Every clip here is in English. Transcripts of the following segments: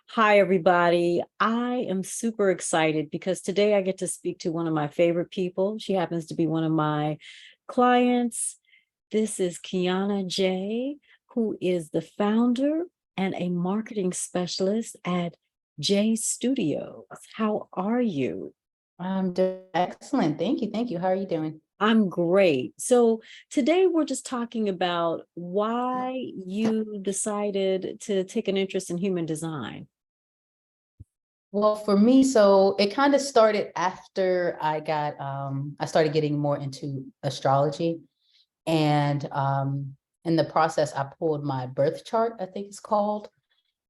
Hi, everybody. I am super excited because today I get to speak to one of my favorite people. She happens to be one of my clients. This is Kiona J, who is the founder and a marketing specialist at J Studios. How are you? I'm doing excellent. Thank you. Thank you. How are you doing? I'm great. So today we're just talking about why you decided to take an interest in human design. Well, for me, so it kind of started after I started getting more into astrology. And in the process, I pulled my birth chart, I think it's called,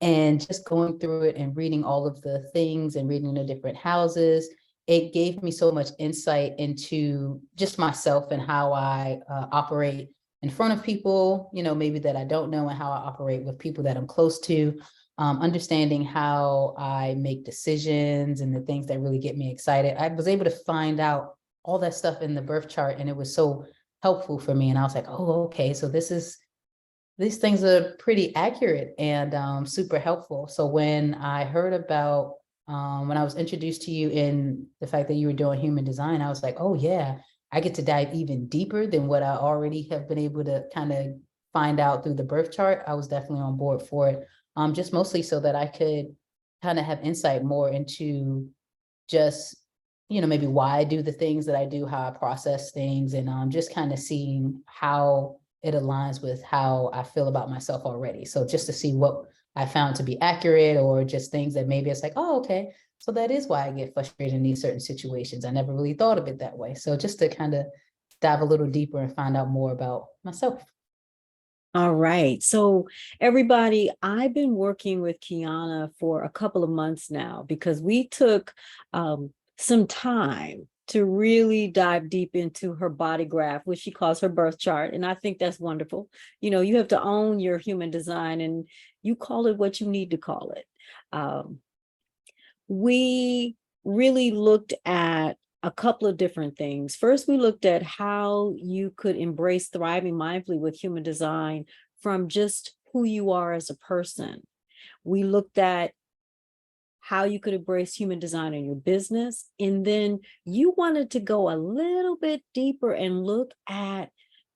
and just going through it and reading all of the things and reading the different houses, it gave me so much insight into just myself and how I operate in front of people, maybe that I don't know, and how I operate with people that I'm close to. Understanding how I make decisions and the things that really get me excited. I was able to find out all that stuff in the birth chart, and it was so helpful for me. And I was like, oh, okay, so these things are pretty accurate and super helpful. So when I heard about, when I was introduced to you in the fact that you were doing human design, I was like, oh yeah, I get to dive even deeper than what I already have been able to kind of find out through the birth chart. I was definitely on board for it, just mostly so that I could kind of have insight more into just, maybe why I do the things that I do, how I process things, and just kind of seeing how it aligns with how I feel about myself already. So just to see what I found to be accurate, or just things that maybe it's like, oh, okay, so that is why I get frustrated in these certain situations. I never really thought of it that way. So just to kind of dive a little deeper and find out more about myself. All right. So, everybody, I've been working with Kiana for a couple of months now because we took some time to really dive deep into her body graph, which she calls her birth chart. And I think that's wonderful. You have to own your human design and you call it what you need to call it. Um, we really looked at a couple of different things. First, we looked at how you could embrace thriving mindfully with human design from just who you are as a person. We looked at how you could embrace human design in your business. And then you wanted to go a little bit deeper and look at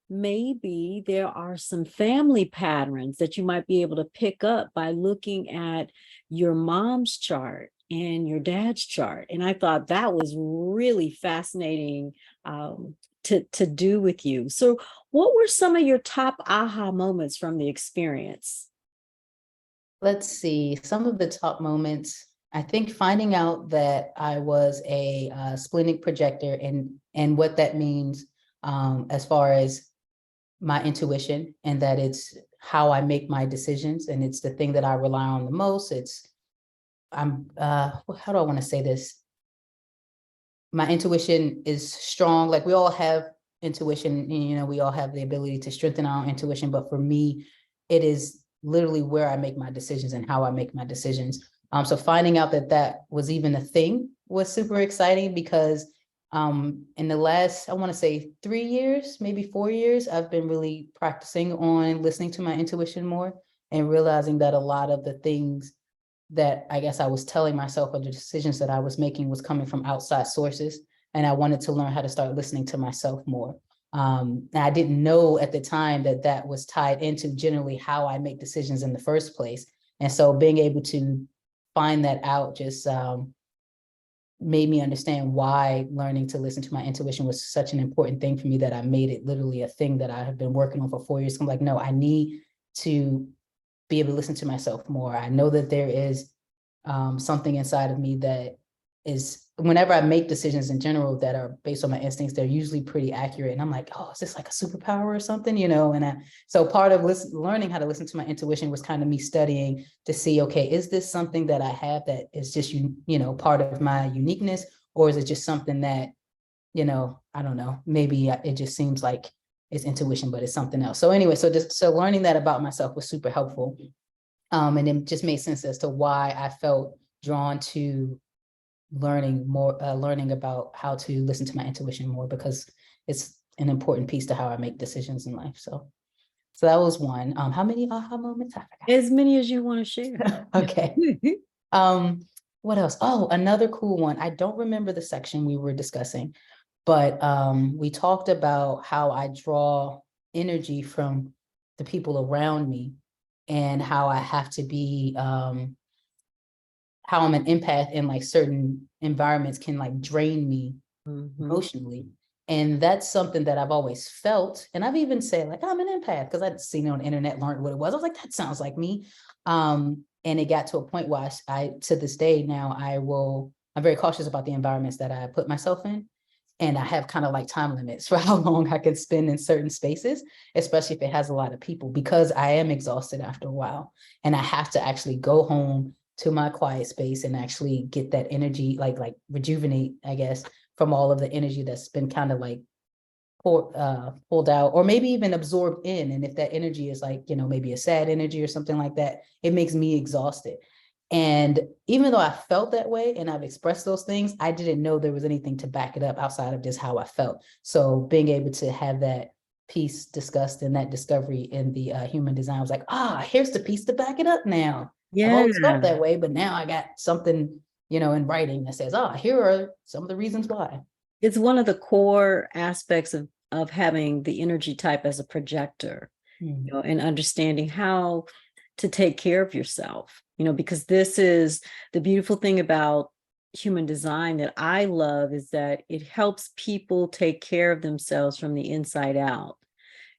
maybe there are some family patterns that you might be able to pick up by looking at your mom's chart and your dad's chart. And I thought that was really fascinating to do with you. So, what were some of your top aha moments from the experience? Let's see, some of the top moments. I think finding out that I was a splenic projector, and what that means, as far as my intuition, and that it's how I make my decisions, and it's the thing that I rely on the most. How do I want to say this? My intuition is strong. Like, we all have intuition, we all have the ability to strengthen our own intuition, but for me, it is literally where I make my decisions and how I make my decisions. So finding out that that was even a thing was super exciting, because in the last, I want to say 3 years, maybe 4 years, I've been really practicing on listening to my intuition more, and realizing that a lot of the things that I guess I was telling myself, or the decisions that I was making, was coming from outside sources. And I wanted to learn how to start listening to myself more. And I didn't know at the time that that was tied into generally how I make decisions in the first place. And so being able to find that out just made me understand why learning to listen to my intuition was such an important thing for me, that I made it literally a thing that I have been working on for 4 years. I'm like, no, I need to be able to listen to myself more. I know that there is something inside of me that is, whenever I make decisions in general that are based on my instincts, they're usually pretty accurate. And I'm like, oh, is this like a superpower or something, so part of learning how to listen to my intuition was kind of me studying to see, okay, is this something that I have that is just, part of my uniqueness, or is it just something that, I don't know, maybe it just seems like it's intuition, but it's something else. So anyway, so learning that about myself was super helpful. And it just made sense as to why I felt drawn to learning about how to listen to my intuition more, because it's an important piece to how I make decisions in life. So So that was one. How many aha moments? I forgot. As many as you want to share. Okay. What else? Oh, another cool one. I don't remember the section we were discussing, but we talked about how I draw energy from the people around me and how I have to be how I'm an empath and like certain environments can like drain me emotionally. And that's something that I've always felt. And I've even said, like, I'm an empath because I'd seen it on the internet, learned what it was. I was like, that sounds like me. And it got to a point where I to this day now, I'm very cautious about the environments that I put myself in. And I have kind of like time limits for how long I can spend in certain spaces, especially if it has a lot of people, because I am exhausted after a while. And I have to actually go home to my quiet space and actually get that energy, like rejuvenate, I guess, from all of the energy that's been kind of like pulled out or maybe even absorbed in. And if that energy is like, maybe a sad energy or something like that, it makes me exhausted. And even though I felt that way and I've expressed those things, I didn't know there was anything to back it up outside of just how I felt. So being able to have that piece discussed and that discovery in the human design was like, here's the piece to back it up now. I've Yeah. always felt that way, but now I got something, in writing that says, here are some of the reasons why. It's one of the core aspects of having the energy type as a projector, and understanding how to take care of yourself, because this is the beautiful thing about human design that I love, is that it helps people take care of themselves from the inside out.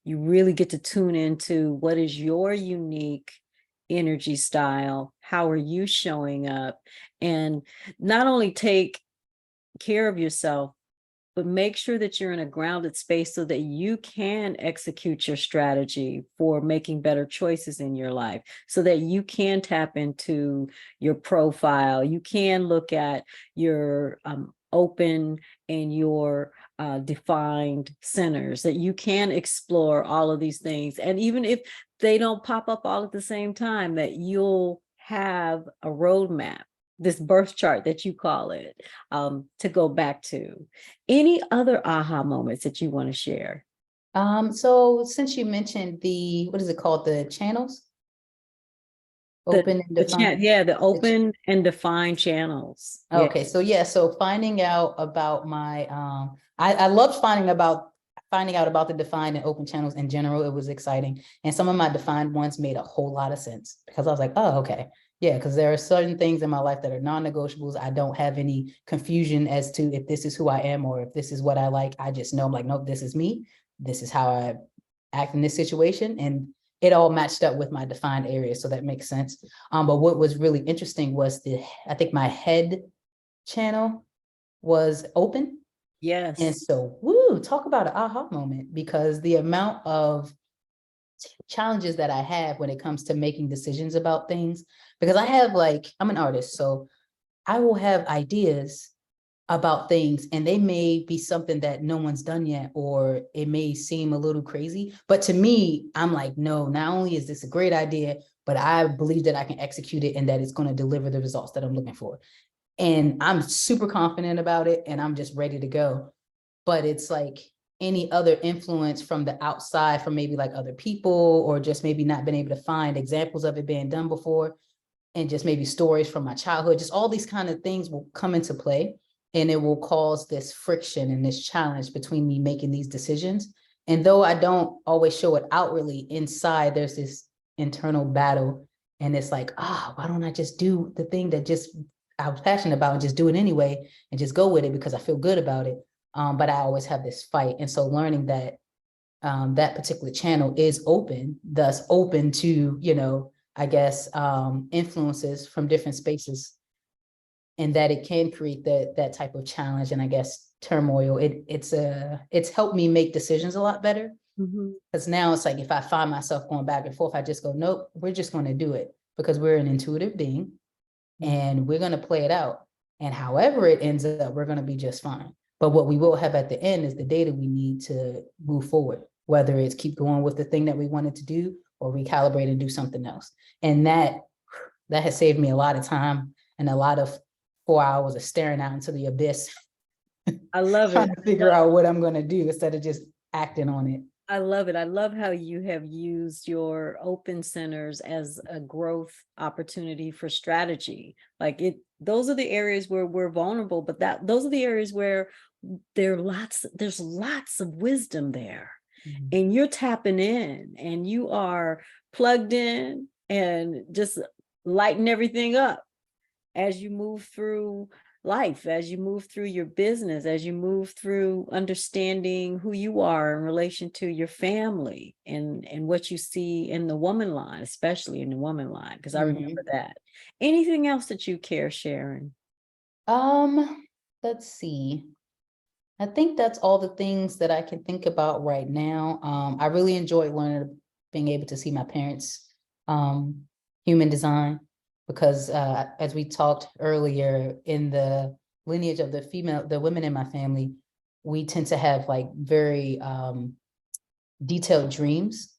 You really get to tune into what is your unique energy style, how are you showing up, and not only take care of yourself, but make sure that you're in a grounded space so that you can execute your strategy for making better choices in your life, so that you can tap into your profile. You can look at your open and your defined centers, that you can explore all of these things. And even if they don't pop up all at the same time, that you'll have a roadmap, this birth chart that you call it, to go back to. Any other aha moments that you want to share? So since you mentioned what is it called? The channels? The, Open and defined. the open and defined channels. Yeah. Okay, so yeah, so finding out about my I loved finding out about the defined and open channels in general. It was exciting. And some of my defined ones made a whole lot of sense because I was like, oh, okay. Yeah, because there are certain things in my life that are non-negotiables. I don't have any confusion as to if this is who I am or if this is what I like. I just know I'm like, nope, this is me. This is how I act in this situation. And it all matched up with my defined areas. So that makes sense. But what was really interesting was I think my head channel was open. Yes. And so, talk about an aha moment, because the amount of challenges that I have when it comes to making decisions about things, because I'm an artist, so I will have ideas about things and they may be something that no one's done yet, or it may seem a little crazy. But to me, I'm like, no, not only is this a great idea, but I believe that I can execute it and that it's going to deliver the results that I'm looking for. And I'm super confident about it and I'm just ready to go. But it's like any other influence from the outside, from maybe like other people, or just maybe not been able to find examples of it being done before, and just maybe stories from my childhood, just all these kind of things will come into play. And it will cause this friction and this challenge between me making these decisions. And though I don't always show it outwardly, inside there's this internal battle. And it's like, why don't I just do the thing that just I was passionate about and just do it anyway and just go with it because I feel good about it. But I always have this fight. And so learning that that particular channel is open, thus open to, I guess, influences from different spaces, and that it can create that type of challenge and I guess turmoil. It's helped me make decisions a lot better, because now it's like if I find myself going back and forth, I just go, nope, we're just going to do it because we're an intuitive being and we're going to play it out. And however it ends up, we're going to be just fine. But what we will have at the end is the data we need to move forward, whether it's keep going with the thing that we wanted to do or recalibrate and do something else. And that has saved me a lot of time and a lot of 4 hours of staring out into the abyss. I love trying it. to figure out what I'm going to do instead of just acting on it. I love it. I love how you have used your open centers as a growth opportunity for strategy. Like it, those are the areas where we're vulnerable, but those are the areas where there's lots of wisdom there. Mhm. And you're tapping in and you are plugged in and just lighting everything up as you move through life, as you move through your business, as you move through understanding who you are in relation to your family and what you see in the woman line, especially in the woman line, because I remember Mhm. that. Anything else that you care sharing? Um, let's see. I think that's all the things that I can think about right now. I really enjoyed learning, being able to see my parents' um, human design, because as we talked earlier, in the lineage of the women in my family, we tend to have like very detailed dreams.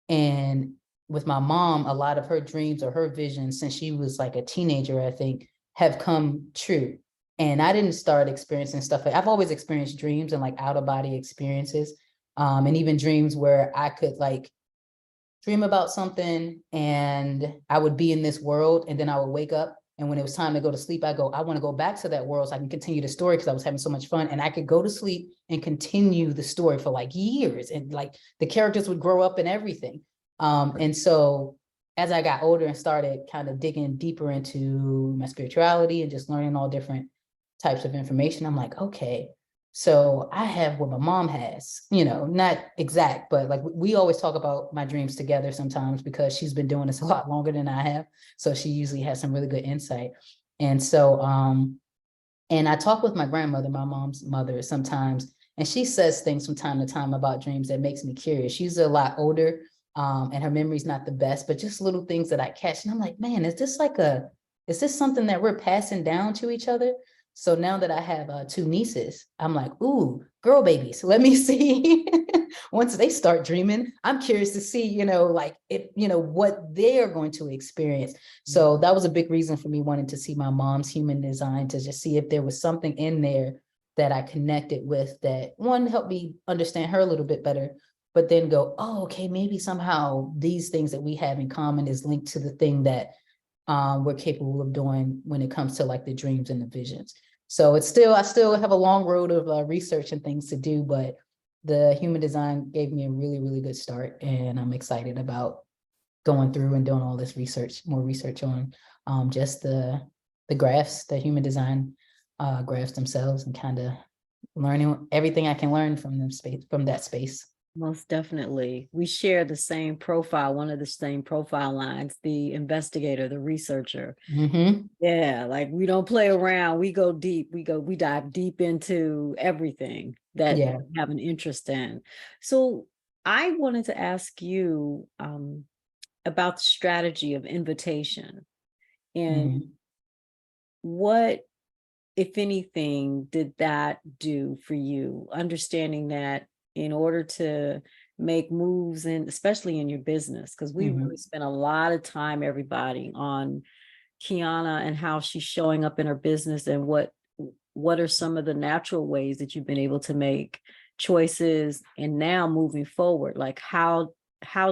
And with my mom, a lot of her dreams or her visions since she was like a teenager, I think, have come true. And I didn't start experiencing stuff like, I've always experienced dreams and like out of body experiences. And even dreams where I could like dream about something and I would be in this world and then I would wake up. And when it was time to go to sleep, I go, I want to go back to that world so I can continue the story because I was having so much fun. And I could go to sleep and continue the story for like years. And like the characters would grow up and everything. And so as I got older and started kind of digging deeper into my spirituality and just learning all different types of information, I'm like, okay, so I have what my mom has, not exact, but like we always talk about my dreams together sometimes because she's been doing this a lot longer than I have. So she usually has some really good insight. And so, and I talk with my grandmother, my mom's mother, sometimes, and she says things from time to time about dreams that makes me curious. She's a lot older, and her memory's not the best, but just little things that I catch. And I'm like, man, is this something that we're passing down to each other? So now that I have two nieces, I'm like, ooh, girl babies, let me see. Once they start dreaming, I'm curious to see, like what they are going to experience. So that was a big reason for me wanting to see my mom's human design, to just see if there was something in there that I connected with that, one, helped me understand her a little bit better, but then go, oh, okay, maybe somehow these things that we have in common is linked to the thing that we're capable of doing when it comes to like the dreams and the visions. So I still have a long road of research and things to do, but the human design gave me a really, really good start. And I'm excited about going through and doing all this research, more research on just the graphs, the human design graphs themselves, and kind of learning everything I can learn from that space. Most definitely. We share the same profile, one of the same profile lines, the investigator, the researcher. Mm-hmm. Yeah, like we don't play around. We go deep. We dive deep into everything that Yeah. we have an interest in. So I wanted to ask you about the strategy of invitation and Mm-hmm. what, if anything, did that do for you? Understanding that in order to make moves, and especially in your business, because we Mm-hmm. really spent a lot of time, everybody, on Kiona and how she's showing up in her business, and what are some of the natural ways that you've been able to make choices, and now moving forward, like how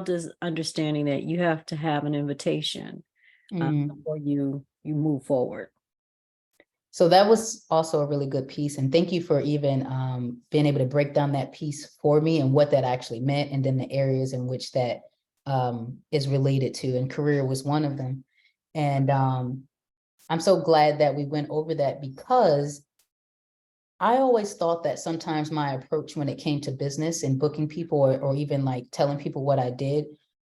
does understanding that you have to have an invitation Mm-hmm. before you move forward? So that was also a really good piece. And thank you for even being able to break down that piece for me and what that actually meant. And then the areas in which that is related to. And career was one of them. And I'm so glad that we went over that, because I always thought that sometimes my approach when it came to business and booking people, or even like telling people what I did,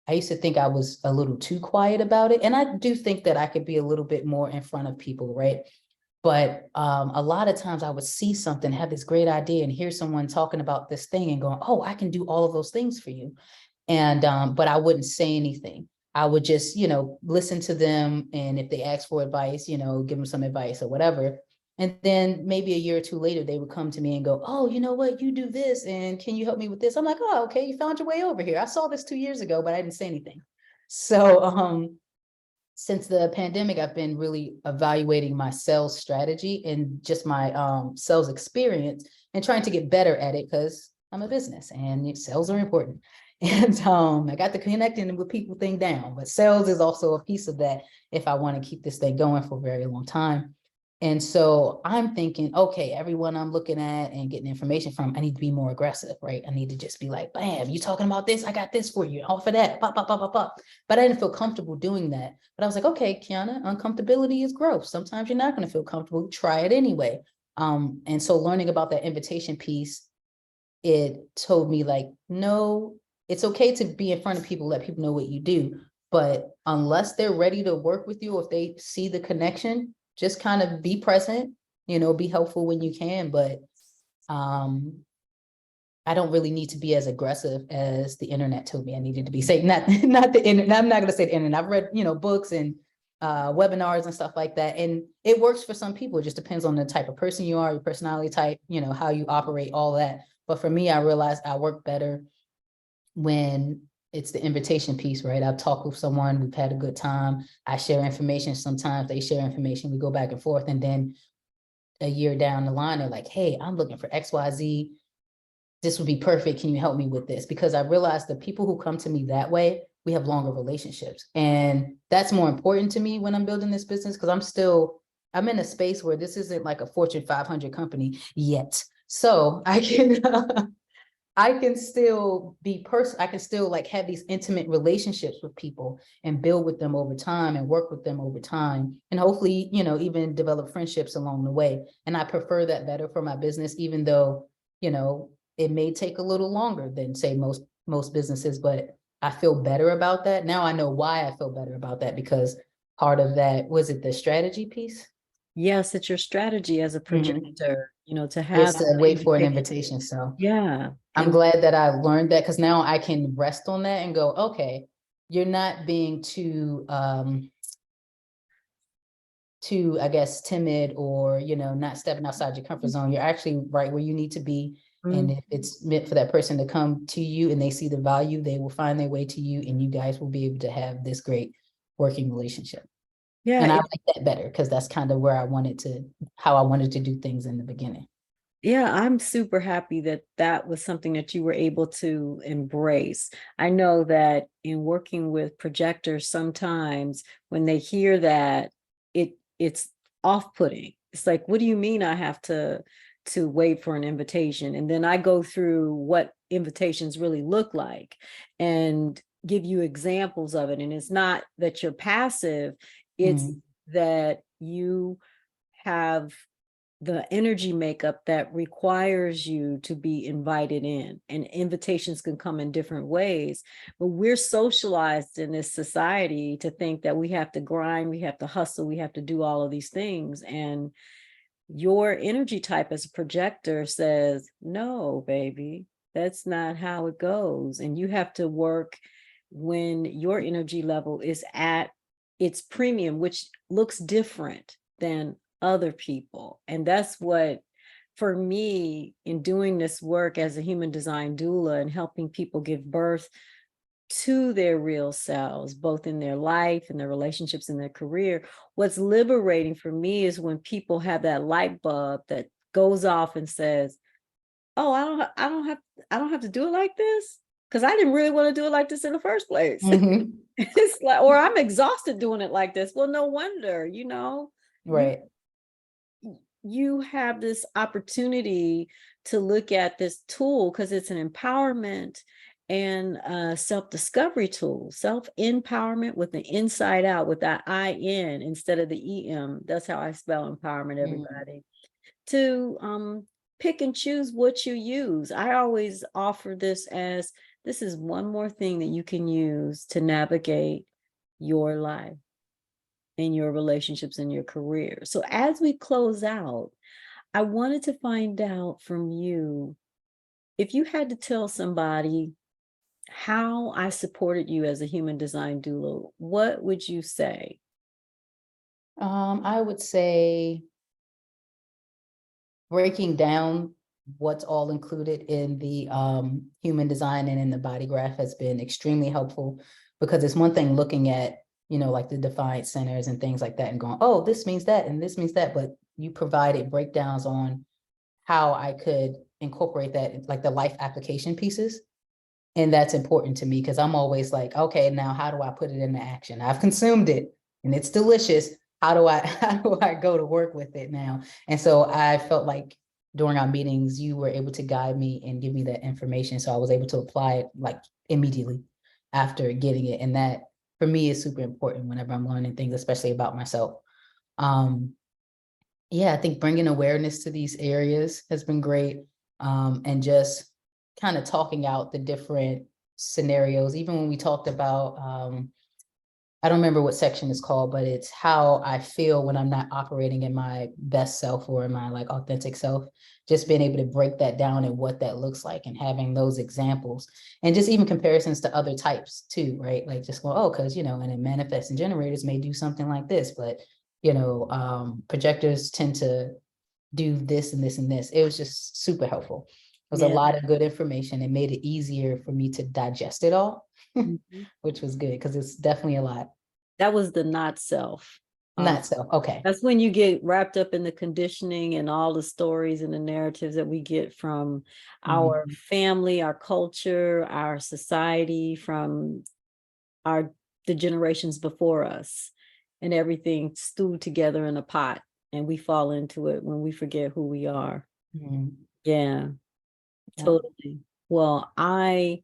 I used to think I was a little too quiet about it. And I do think that I could be a little bit more in front of people, right? But a lot of times I would see something, have this great idea, and hear someone talking about this thing and going, oh, I can do all of those things for you. And but I wouldn't say anything. I would just, listen to them. And if they ask for advice, give them some advice or whatever. And then maybe a year or two later, they would come to me and go, oh, you know what, you do this. And can you help me with this? I'm like, oh, okay, you found your way over here. I saw this 2 years ago, but I didn't say anything. So since the pandemic, I've been really evaluating my sales strategy and just my sales experience and trying to get better at it, because I'm a business and sales are important. And I got the connecting with people thing down, but sales is also a piece of that if I want to keep this thing going for a very long time. And so I'm thinking, okay, everyone I'm looking at and getting information from, I need to be more aggressive, right? I need to just be like, bam, you talking about this? I got this for you. Offer that, pop, pop, pop, pop, pop. But I didn't feel comfortable doing that. But I was like, okay, Kiona, uncomfortability is growth. Sometimes you're not going to feel comfortable. Try it anyway. And so learning about that invitation piece, it told me like, no, it's okay to be in front of people, let people know what you do. But unless they're ready to work with you, if they see the connection, just kind of be present, be helpful when you can. But I don't really need to be as aggressive as the internet told me I needed to be. Say not the internet. I'm not going to say the internet. I've read, books and webinars and stuff like that. And it works for some people. It just depends on the type of person you are, your personality type, how you operate, all that. But for me, I realized I work better when it's the invitation piece, right? I've talked with someone, we've had a good time. I share information. Sometimes they share information. We go back and forth. And then a year down the line, they're like, hey, I'm looking for XYZ. This would be perfect. Can you help me with this? Because I realized the people who come to me that way, we have longer relationships. And that's more important to me when I'm building this business, because I'm in a space where this isn't like a Fortune 500 company yet. So I can still I can still like have these intimate relationships with people and build with them over time and work with them over time. And hopefully, even develop friendships along the way. And I prefer that better for my business, even though, it may take a little longer than say most businesses, but I feel better about that. Now I know why I feel better about that, because part of that, was it the strategy piece? Yes, it's your strategy as a projector, to Is have to wait for an invitation. So yeah. I'm glad that I learned that, because now I can rest on that and go, okay, you're not being too, I guess, timid or, not stepping outside your comfort zone. You're actually right where you need to be. And if it's meant for that person to come to you and they see the value, they will find their way to you and you guys will be able to have this great working relationship. Yeah, And I like that better, because that's kind of where how I wanted to do things in the beginning. yeah, I'm super happy that that was something that you were able to embrace. I know that in working with projectors, sometimes when they hear that, it's off-putting. It's like, what do you mean I have to wait for an invitation? And then I go through what invitations really look like and give you examples of it. And it's not that you're passive, it's that you have the energy makeup that requires you to be invited in, and invitations can come in different ways. But we're socialized in this society to think that we have to grind, we have to hustle, we have to do all of these things. And your energy type as a projector says, no, baby, that's not how it goes. And you have to work when your energy level is at its premium, which looks different than other people. And that's what, for me, in doing this work as a human design doula and helping people give birth to their real selves, both in their life and their relationships and their career, what's liberating for me is when people have that light bulb that goes off and says, oh, I don't have to do it like this, because I didn't really want to do it like this in the first place. It's like, or I'm exhausted doing it like this. Well, no wonder, Right. you have this opportunity to look at this tool, because it's an empowerment and a self-discovery tool, self-empowerment with the inside out, with that IN instead of the EM. That's how I spell empowerment, everybody. To pick and choose what you use. I always offer this as, this is one more thing that you can use to navigate your life, in your relationships, in your career. So as we close out, I wanted to find out from you, if you had to tell somebody how I supported you as a human design doula, what would you say? I would say breaking down what's all included in the human design and in the body graph has been extremely helpful, because it's one thing looking at, like the defined centers and things like that and going, oh, this means that and this means that, but you provided breakdowns on how I could incorporate that, like the life application pieces. And that's important to me because I'm always like, okay, now how do I put it into action? I've consumed it and it's delicious. How do I go to work with it now? And so I felt like during our meetings, you were able to guide me and give me that information. So I was able to apply it like immediately after getting it. And that for me is super important whenever I'm learning things, especially about myself. Yeah, I think bringing awareness to these areas has been great. And just kind of talking out the different scenarios, even when we talked about, I don't remember what section it's called, but it's how I feel when I'm not operating in my best self or in my like authentic self, just being able to break that down and what that looks like and having those examples and just even comparisons to other types too, right? Like just go, oh, because, and then manifesting generators may do something like this, but, projectors tend to do this and this and this. It was just super helpful. It was a Yeah. lot of good information. It made it easier for me to digest it all, Mhm. which was good because it's definitely a lot. That was the not self. Not so. Okay. That's when you get wrapped up in the conditioning and all the stories and the narratives that we get from our family, our culture, our society, from the generations before us, and everything stewed together in a pot, and we fall into it when we forget who we are. Mhm. Yeah, Yeah. totally. Well, I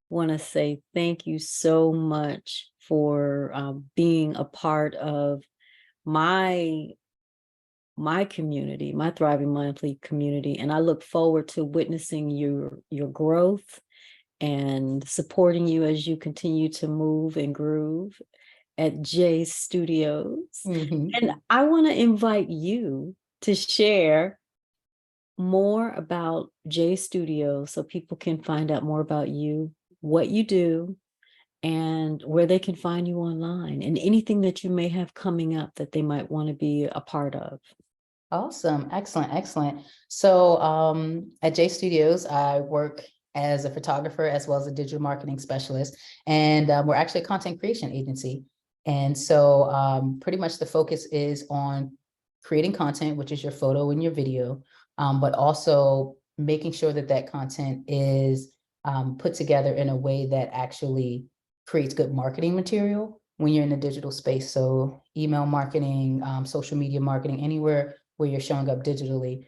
want to say thank you so much for being a part of my community, my Thriving Monthly community, and I look forward to witnessing your growth and supporting you as you continue to move and groove at J Studios. And I want to invite you to share more about J Studios so people can find out more about you, what you do, and where they can find you online, and anything that you may have coming up that they might want to be a part of. Awesome. Excellent. Excellent. So at J Studios, I work as a photographer as well as a digital marketing specialist. And we're actually a content creation agency. And so pretty much the focus is on creating content, which is your photo and your video, but also making sure that that content is put together in a way that actually creates good marketing material when you're in the digital space. So email marketing, social media marketing, anywhere where you're showing up digitally.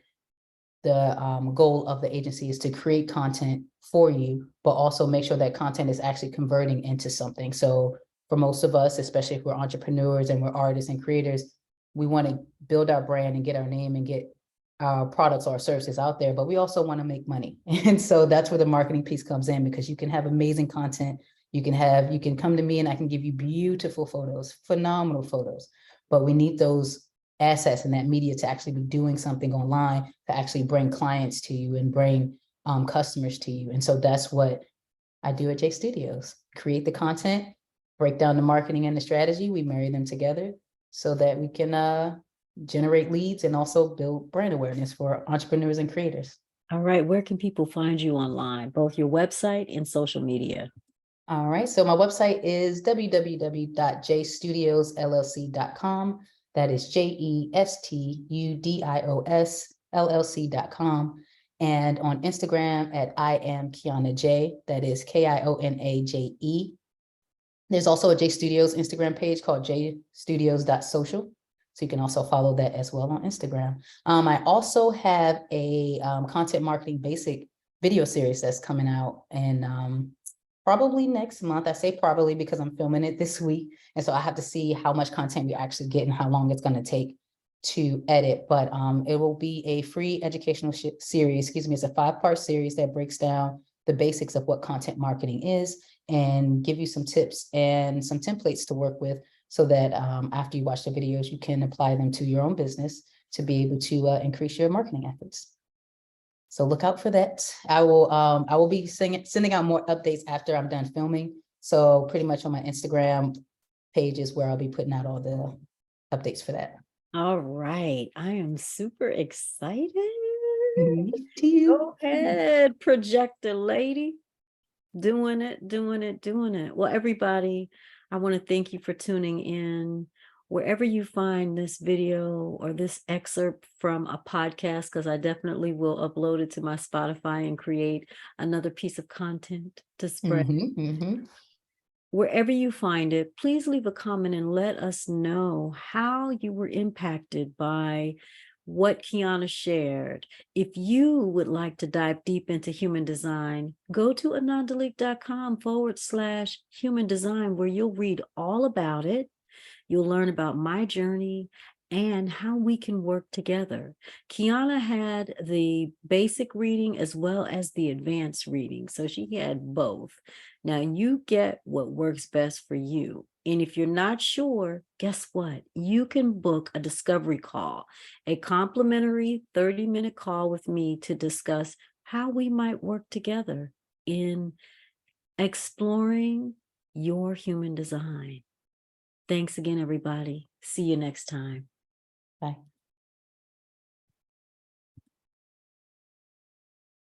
The goal of the agency is to create content for you, but also make sure that content is actually converting into something. So for most of us, especially if we're entrepreneurs and we're artists and creators, we want to build our brand and get our name and get our products or our services out there, but we also want to make money. And so that's where the marketing piece comes in, because you can have amazing content. You can come to me and I can give you beautiful photos, phenomenal photos, but we need those assets and that media to actually be doing something online to actually bring clients to you and bring customers to you. And so that's what I do at J Studios. Create the content, break down the marketing and the strategy. We marry them together so that we can generate leads and also build brand awareness for entrepreneurs and creators. All right, where can people find you online, both your website and social media? All right, so my website is www.jstudiosllc.com. That is JESTUDIOSLLC.com. And on Instagram at I am Kiona J. That is KIONAJE. There's also a J Studios Instagram page called jstudios.social. So you can also follow that as well on Instagram. I also have a content marketing basic video series that's coming out, and probably next month. I say probably because I'm filming it this week. And so I have to see how much content we actually get and how long it's going to take to edit. But it will be a free educational series. Excuse me. It's a 5-part series that breaks down the basics of what content marketing is and give you some tips and some templates to work with so that after you watch the videos, you can apply them to your own business to be able to increase your marketing efforts. So look out for that. I will be sending out more updates after I'm done filming. So pretty much on my Instagram page is where I'll be putting out all the updates for that. All right, I am super excited. To you. Go ahead, projector lady. Doing it, doing it, doing it. Well, everybody, I want to thank you for tuning in. wherever you find this video or this excerpt from a podcast, because I definitely will upload it to my Spotify and create another piece of content to spread. Wherever you find it, please leave a comment and let us know how you were impacted by what Kiona shared. If you would like to dive deep into human design, go to anandalik.com/human design, where you'll read all about it. You'll learn about my journey and how we can work together. Kiona had the basic reading as well as the advanced reading, so she had both. Now you get what works best for you. And if you're not sure, guess what? You can book a discovery call, a complimentary 30-minute call with me to discuss how we might work together in exploring your human design. Thanks again, everybody. See you next time. Bye.